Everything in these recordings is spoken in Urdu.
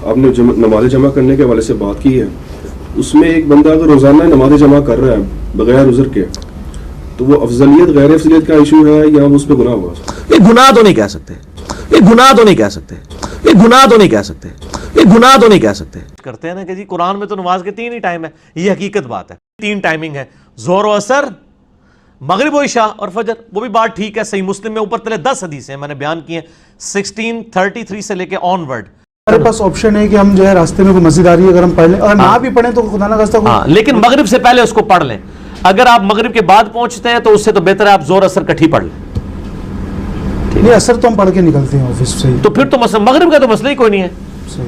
آپ نے نماز جمع کرنے کے حوالے سے بات کی ہے، اس میں ایک بندہ اگر روزانہ نماز جمع کر رہا ہے بغیر عذر کے تو وہ افضلیت غیر افضلیت کا ایشو ہے یا اس پہ گناہ ہوا؟ یہ گناہ تو نہیں کہہ سکتے، یہ گناہ تو نہیں کہہ سکتے، یہ گناہ تو نہیں کہہ سکتے، یہ گناہ تو نہیں کہہ سکتے۔ کرتے ہیں نا کہ جی قرآن میں تو نماز کے 3 ہی ٹائم ہے، یہ حقیقت بات ہے، 3 ٹائمنگ ہے، ظہر و عصر، مغرب و عشاء اور فجر۔ وہ بھی بات ٹھیک ہے، صحیح مسلم میں اوپر تلے 10 حدیثیں میں نے بیان کی ہیں 1633 سے لے کے آن ورڈ۔ ہمارے پاس آپشن ہے کہ ہم جو ہے راستے میں کوئی مسجد آ رہی ہے اگر ہم پڑھ لیں، اگر نہ بھی پڑھیں تو خدا نہ خواستہ ہاں، لیکن مغرب سے پہلے اس کو پڑھ لیں۔ اگر آپ مغرب کے بعد پہنچتے ہیں تو اس سے تو بہتر ہے آپ ظہر عصر کٹھی پڑھ لیں۔ نہیں، اثر تو ہم پڑھ کے نکلتے ہیں آفس سے، تو پھر تو مغرب کا تو مسئلہ ہی کوئی نہیں ہے،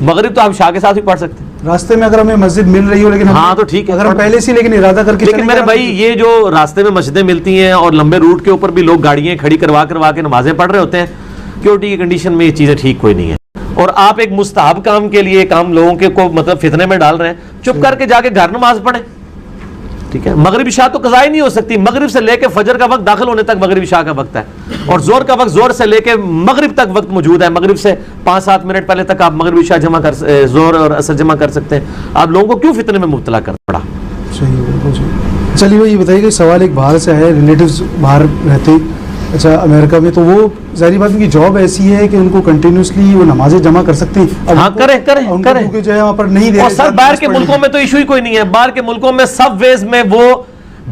مغرب تو آپ شاہ کے ساتھ بھی پڑھ سکتے ہیں راستے میں اگر ہمیں مسجد مل رہی ہو، لیکن ہاں تو ٹھیک ہے، اگر ہم پہلے سے لیکن ارادہ کر کے لیکن میرے بھائی یہ جو راستے میں مسجدیں ملتی ہیں اور لمبے روٹ کے اوپر بھی لوگ گاڑیاں کھڑی کروا کے نمازیں پڑھ رہے ہوتے ہیں، سیکورٹی کی کنڈیشن میں یہ چیزیں ٹھیک کوئی نہیں ہے۔ اور آپ ایک مستحب کام کے لیے کام لوگوں کے کو مطلب فتنے میں ڈال رہے ہیں، چپ کر کے جا کے گھر نماز پڑھیں، ٹھیک ہے۔ مغرب عشاء تو قضا ہی نہیں ہو سکتی، مغرب سے لے کے فجر کا وقت داخل ہونے تک مغرب عشاء کا وقت ہے، اور زور کا وقت زور سے لے کے مغرب تک وقت موجود ہے، مغرب سے 5-7 منٹ پہلے تک آپ مغرب عشاء جمع کر زور اور عصر جمع کر سکتے ہیں۔ آپ لوگوں کو کیوں فتنے میں مبتلا کر پڑا؟ صحیح ہے، بالکل صحیح۔ چلیے وہ یہ بتائیے کہ سوال ایک باہر سے ہے، ریلیٹیوز باہر رہتے اچھا امریکہ میں، تو وہ ظاہری بات ان کی جاب ایسی ہے کہ ان کو کنٹینیوسلی وہ نمازیں جمع کر سکتے ہیں۔ ہاں کریں کیونکہ جو ہے وہاں پر نہیں دے اور سر باہر کے ملکوں میں تو ایشو ہی کوئی نہیں ہے، باہر کے ملکوں میں سب ویز میں وہ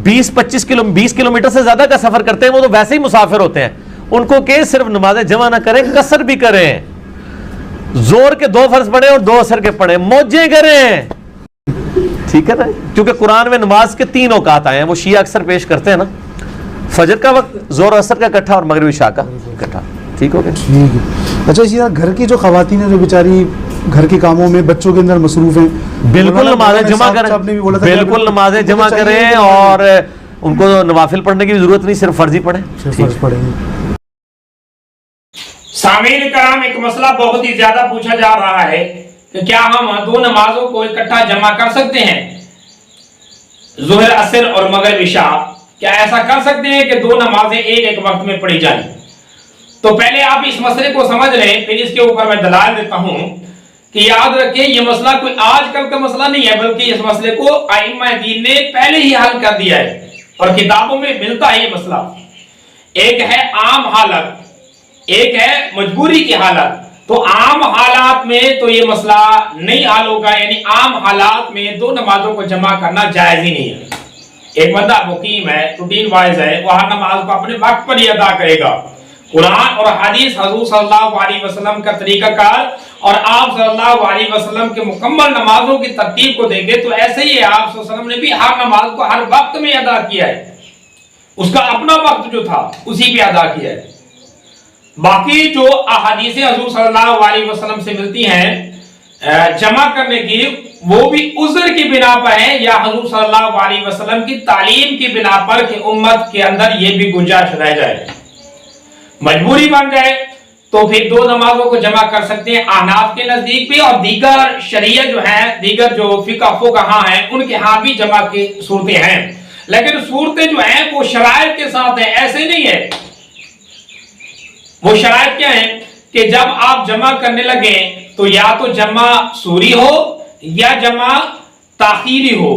20 کلومیٹر سے زیادہ کا سفر کرتے ہیں، وہ تو ویسے ہی مسافر ہوتے ہیں، ان کو کہ صرف نمازیں جمع نہ کریں، قصر بھی کریں، زور کے 2 فرض پڑھیں اور 2 عصر کے پڑھیں، موجیں کریں، ٹھیک ہے نا؟ کیونکہ قرآن میں نماز کے 3 اوقات آئے ہیں، وہ شیعہ اکثر پیش کرتے ہیں نا، فجر کا وقت، زور عصر کا اکٹھا اور مغرب عشاء کا اکٹھا، ٹھیک ہو گیا؟ ٹھیک ہے۔ اچھا اسی طرح گھر کی جو خواتین ہیں جو بیچاری گھر کے کاموں میں بچوں کے اندر مصروف ہیں، بالکل نمازیں جمع کریں، بالکل نمازیں جمع کریں، اور ان کو نوافل پڑھنے کی ضرورت نہیں، صرف فرض ہی پڑھیں، فرض پڑھیں گے۔ سامعین کرام، ایک مسئلہ بہت ہی زیادہ پوچھا جا رہا ہے کہ کیا ہم 2 نمازوں کو اکٹھا جمع کر سکتے ہیں، ظہر عصر اور مغرب عشاء؟ کیا ایسا کر سکتے ہیں کہ 2 نمازیں ایک وقت میں پڑھی جائیں؟ تو پہلے آپ اس مسئلے کو سمجھ لیں، پھر اس کے اوپر میں دلائل دیتا ہوں کہ یاد رکھیں یہ مسئلہ کوئی آج کل کا مسئلہ نہیں ہے، بلکہ اس مسئلے کو ائمہ دین نے پہلے ہی حل کر دیا ہے اور کتابوں میں ملتا ہے یہ مسئلہ۔ ایک ہے عام حالت، ایک ہے مجبوری کی حالت۔ تو عام حالات میں تو یہ مسئلہ نہیں حل ہوگا، یعنی عام حالات میں 2 نمازوں کو جمع کرنا جائز ہی نہیں ہے۔ ایک بندہ مقیم ہے، روٹین وائز ہے، وہ ہر نماز کو اپنے وقت پر ہی ادا کرے گا۔ قرآن اور حدیث حضور صلی اللہ علیہ وسلم کا طریقہ کار اور آپ صلی اللہ علیہ وسلم کے مکمل نمازوں کی ترتیب کو دیکھیں تو ایسے ہی آپ صلی اللہ علیہ وسلم نے بھی ہر نماز کو ہر وقت میں ادا کیا ہے، اس کا اپنا وقت جو تھا اسی پہ ادا کیا ہے۔ باقی جو احادیث حضور صلی اللہ علیہ وسلم سے ملتی ہیں جمع کرنے کی، وہ بھی عذر کی بنا پر ہے یا حضور صلی اللہ علیہ وسلم کی تعلیم کی بنا پر کہ امت کے اندر یہ بھی گنجائش رہ جائے، مجبوری بن جائے تو پھر 2 نمازوں کو جمع کر سکتے ہیں احناف کے نزدیک بھی، اور دیگر شریعہ جو ہیں، دیگر جو فقہ ہاں ہیں، ان کے ہاں بھی جمع کی صورتیں ہیں، لیکن صورتیں جو ہیں وہ شرائط کے ساتھ ہیں، ایسے نہیں ہے۔ وہ شرائط کیا ہیں کہ جب آپ جمع کرنے لگیں تو یا تو جمع سوری ہو یا جمع تاخیری ہو۔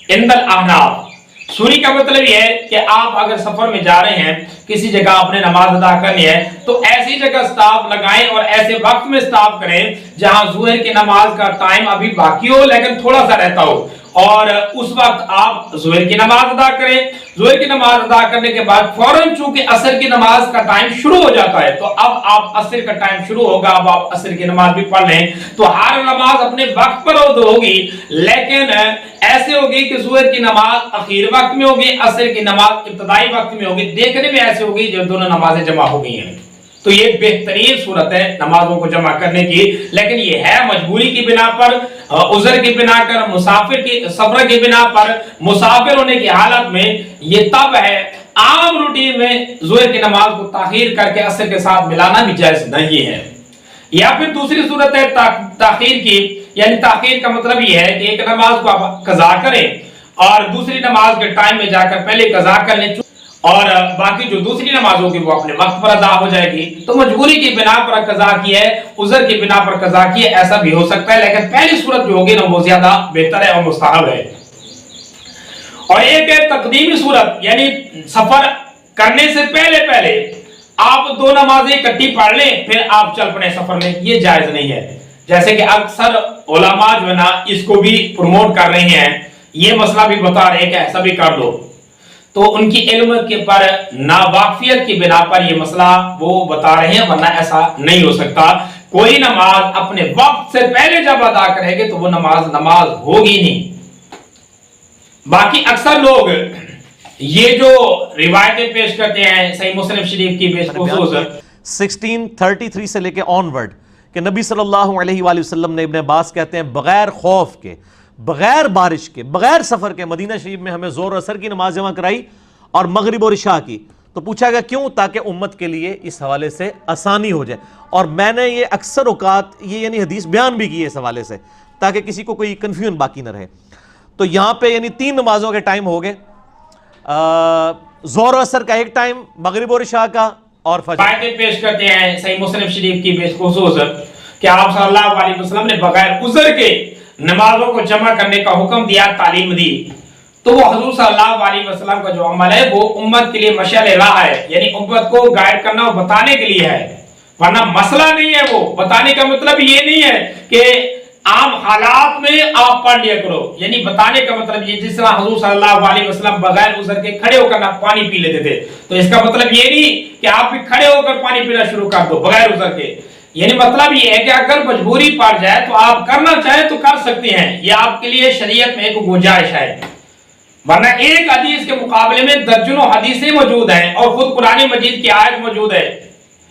عند الاحناف سوری کا مطلب یہ ہے کہ آپ اگر سفر میں جا رہے ہیں، کسی جگہ اپنے نماز ادا کرنی ہے تو ایسی جگہ سٹاپ لگائیں اور ایسے وقت میں سٹاپ کریں جہاں ظہر کی نماز کا ٹائم ابھی باقی ہو لیکن تھوڑا سا رہتا ہو، اور اس وقت آپ ظہر کی نماز ادا کریں۔ ظہر کی نماز ادا کرنے کے بعد فوراً چونکہ عصر کی نماز کا ٹائم شروع ہو جاتا ہے، تو اب آپ عصر کا ٹائم شروع ہوگا، اب آپ عصر کی نماز بھی پڑھ لیں تو ہر نماز اپنے وقت پر ہوگی، لیکن ایسے ہوگی کہ ظہر کی نماز اخیر وقت میں ہوگی، عصر کی نماز ابتدائی وقت میں ہوگی، دیکھنے میں ایسے ہوگی جب دونوں نمازیں جمع ہو گئی ہیں۔ تو یہ بہترین صورت ہے نمازوں کو جمع کرنے کی، لیکن یہ ہے مجبوری کی بنا پر، عذر کی بنا پر، مسافر کی سفر کی بنا پر، مسافر ہونے کی حالت میں یہ تب ہے۔ عام روٹین میں ظہر کی نماز کو تاخیر کر کے عصر کے ساتھ ملانا بھی جائز نہیں ہے۔ یا پھر دوسری صورت ہے تاخیر کی، یعنی تاخیر کا مطلب یہ ہے کہ ایک نماز کو آپ قضا کریں اور دوسری نماز کے ٹائم میں جا کر پہلے قضا کر لیں، اور باقی جو دوسری نماز ہوگی وہ اپنے وقت پر ادا ہو جائے گی. تو مجبوری کی بنا پر قضا کی ہے, عذر کی بنا پر قضا کی ہے, ایسا بھی ہو سکتا ہے, لیکن پہلی صورت جو ہوگی نا وہ زیادہ بہتر ہے اور مستحب ہے. اور ایک ہے تقدیمی صورت, یعنی سفر کرنے سے پہلے آپ دو نمازیں اکٹھی پڑھ لیں پھر آپ چل پڑیں سفر میں, یہ جائز نہیں ہے. جیسے کہ اکثر علماء جو ہے نا اس کو بھی پروموٹ کر رہے ہیں, یہ مسئلہ بھی بتا رہے ہیں کہ ایسا بھی کر لو, تو ان کی علم کے پر ناواقفیت کی بنا پر یہ مسئلہ وہ بتا رہے ہیں, ورنہ ایسا نہیں ہو سکتا. کوئی نماز اپنے وقت سے پہلے جب ادا کرے گے تو وہ نماز ہوگی نہیں. باقی اکثر لوگ یہ جو روایتیں پیش کرتے ہیں صحیح مسلم شریف کی بخصوص 1633 سے لے کے آنورڈ کہ نبی صلی اللہ علیہ وآلہ وسلم نے, ابن عباس کہتے ہیں, بغیر خوف کے, بغیر بارش کے, بغیر سفر کے مدینہ شریف میں ہمیں زور اثر کی نماز جمع کرائی اور مغرب اور عشاء کی. تو پوچھا گیا کیوں؟ تاکہ امت کے لیے اس حوالے سے آسانی ہو جائے. اور میں نے یہ اکثر اوقات یہ یعنی حدیث بیان بھی کی ہے اس حوالے سے تاکہ کسی کو کوئی کنفیوژن باقی نہ رہے. تو یہاں پہ یعنی 3 نمازوں کے ٹائم ہو گئے, زور و اثر کا ایک ٹائم, مغرب اور عشاء کا, اور فجر. روایتیں پیش کرتے ہیں صحیح مسلم شریف کی بخصوص کہ آپ صلی اللہ علیہ وسلم نے بغیر عذر کے نمازوں کو جمع کرنے کا حکم دیا, تعلیم دی. تو وہ حضور صلی اللہ علیہ وسلم کا جو عمل ہے وہ امت کے لیے مشعل راہ ہے, یعنی امت کو گائیڈ کرنا اور بتانے کے لیے ہے, ورنہ مسئلہ نہیں ہے. وہ بتانے کا مطلب یہ نہیں ہے کہ عام حالات میں آپ پڑھ لیا کرو, یعنی بتانے کا مطلب یہ جس طرح حضور صلی اللہ علیہ وسلم بغیر عذر کے کھڑے ہو کر پانی پی لیتے تھے, تو اس کا مطلب یہ نہیں کہ آپ بھی کھڑے ہو کر پانی پینا شروع کر دو بغیر عذر کے. یعنی مطلب یہ ہے کہ اگر مجبوری پڑ جائے تو آپ کرنا چاہیں تو کر سکتے ہیں, یہ آپ کے لیے شریعت میں ایک گنجائش ہے. ورنہ ایک حدیث کے مقابلے میں درجنوں حدیثیں موجود ہیں اور خود قرآن مجید کی آیت موجود ہے,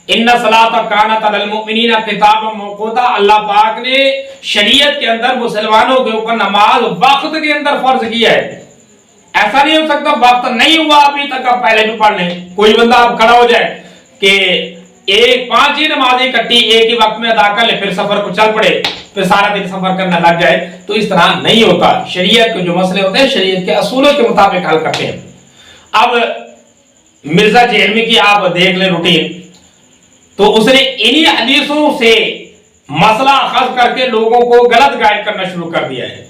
ان الصلاۃ کانت علی المؤمنین کتابا موقوتا. اللہ پاک نے شریعت کے اندر مسلمانوں کے اوپر نماز وقت کے اندر فرض کی ہے. ایسا نہیں ہو سکتا وقت نہیں ہوا ابھی تک آپ پہلے بھی پڑھ لیں. کوئی بندہ آپ کھڑا ہو جائے کہ 5 ہی نمازیں اکٹھی ایک ہی وقت میں ادا کر لے, پھر سفر کو چل پڑے, پھر سارا دن سفر کرنا لگ جائے, تو اس طرح نہیں ہوتا. شریعت کے جو مسئلے ہوتے ہیں شریعت کے اصولوں کے مطابق حل کرتے ہیں. اب مرزا جہلمی کی آپ دیکھ لیں روٹین, تو اس نے انہی حدیثوں سے مسئلہ اخذ کر کے لوگوں کو غلط گائیڈ کرنا شروع کر دیا ہے.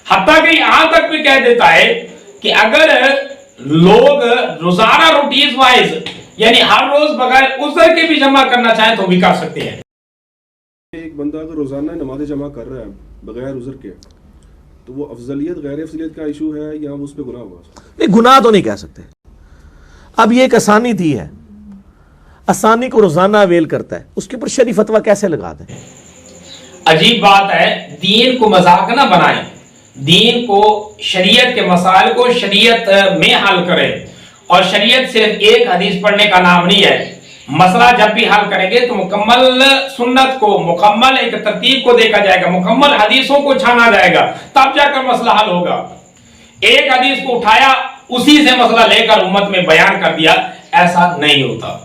حتیٰ کہ یہاں تک بھی کہہ دیتا ہے کہ اگر لوگ روزانہ روٹین وائز یعنی ہر روز بغیر عذر کے بھی جمع کرنا چاہیں تو بھی کر سکتے ہیں. ایک بندہ اگر روزانہ نمازیں جمع کر رہا ہے بغیر عذر کے, تو وہ افضلیت غیر افضلیت کا ایشو ہے یا اس پہ گناہ ہوا؟ نہیں, گناہ تو نہیں کہہ سکتے. اب یہ ایک آسانی دی ہے, آسانی کو روزانہ اویل کرتا ہے, اس کے اوپر شرعی فتویٰ کیسے لگا دیں؟ عجیب بات ہے, دین کو مذاق نہ بنائیں, دین کو شریعت کے مسائل کو شریعت میں حل کریں. اور شریعت صرف ایک حدیث پڑھنے کا نام نہیں ہے. مسئلہ جب بھی حل کریں گے تو مکمل سنت کو, مکمل ایک ترتیب کو دیکھا جائے گا, مکمل حدیثوں کو چھانا جائے گا, تب جا کر مسئلہ حل ہوگا. ایک حدیث کو اٹھایا اسی سے مسئلہ لے کر امت میں بیان کر دیا, ایسا نہیں ہوتا.